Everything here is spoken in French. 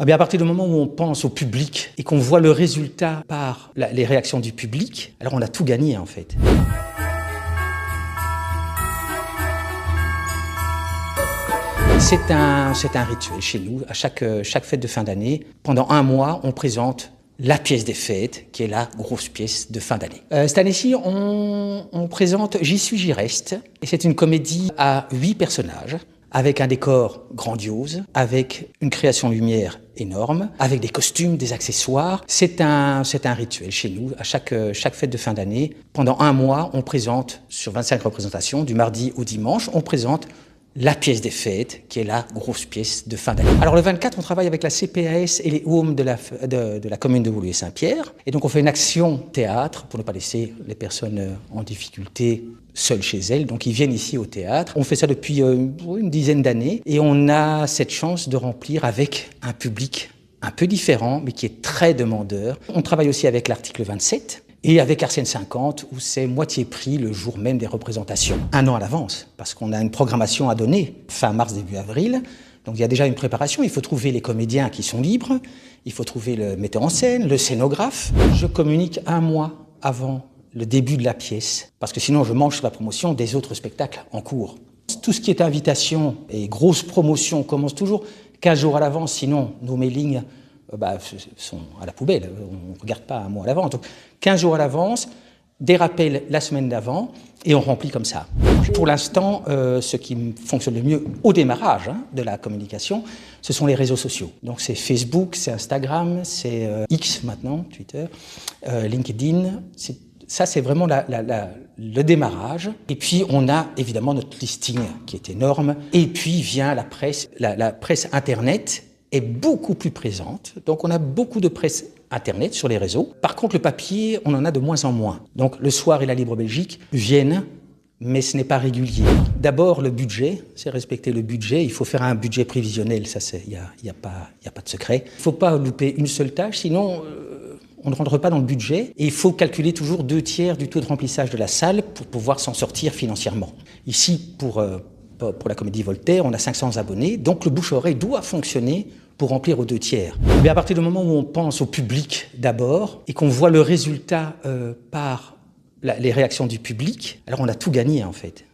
Ah bien, à partir du moment où on pense au public et qu'on voit le résultat par les réactions du public, alors on a tout gagné en fait. C'est un rituel chez nous. À chaque fête de fin d'année, pendant un mois, on présente la pièce des fêtes, qui est la grosse pièce de fin d'année. Cette année-ci, on présente J'y suis, j'y reste. Et c'est une comédie à 8 personnages, avec un décor grandiose, avec une création lumière énorme, avec des costumes, des accessoires. C'est un rituel chez nous. À chaque fête de fin d'année, pendant un mois, on présente, sur 25 représentations, du mardi au dimanche, on présente la pièce des fêtes, qui est la grosse pièce de fin d'année. Alors le 24, on travaille avec la CPAS et les Homes de la commune de Woluwe-Saint-Pierre. Et donc on fait une action théâtre pour ne pas laisser les personnes en difficulté seules chez elles. Donc ils viennent ici au théâtre. On fait ça depuis une dizaine d'années et on a cette chance de remplir avec un public un peu différent, mais qui est très demandeur. On travaille aussi avec l'article 27. Et avec Arsène 50, où c'est moitié prix le jour même des représentations. Un an à l'avance, parce qu'on a une programmation à donner, fin mars, début avril. Donc il y a déjà une préparation, il faut trouver les comédiens qui sont libres, il faut trouver le metteur en scène, le scénographe. Je communique un mois avant le début de la pièce, parce que sinon je mange sur la promotion des autres spectacles en cours. Tout ce qui est invitation et grosse promotion commence toujours 15 jours à l'avance, sinon nos mailings sont à la poubelle, on ne regarde pas un mois à l'avance. Donc 15 jours à l'avance, des rappels la semaine d'avant, et on remplit comme ça. Pour l'instant, ce qui fonctionne le mieux au démarrage de la communication, ce sont les réseaux sociaux. Donc c'est Facebook, c'est Instagram, c'est X maintenant, Twitter, LinkedIn. Ça, c'est vraiment le démarrage. Et puis, on a évidemment notre listing qui est énorme. Et puis vient la presse, la presse Internet, est beaucoup plus présente. Donc on a beaucoup de presse Internet sur les réseaux. Par contre, le papier, on en a de moins en moins. Donc le Soir et la Libre Belgique viennent, mais ce n'est pas régulier. D'abord, le budget, c'est respecter le budget. Il faut faire un budget prévisionnel, ça, il y a pas de secret. Il ne faut pas louper une seule tâche, sinon on ne rentre pas dans le budget. Et il faut calculer toujours 2/3 du taux de remplissage de la salle pour pouvoir s'en sortir financièrement. Ici, pour la Comédie Voltaire, on a 500 abonnés, donc le bouche-oreille doit fonctionner pour remplir aux 2/3. Mais à partir du moment où on pense au public d'abord et qu'on voit le résultat par les réactions du public, alors on a tout gagné en fait.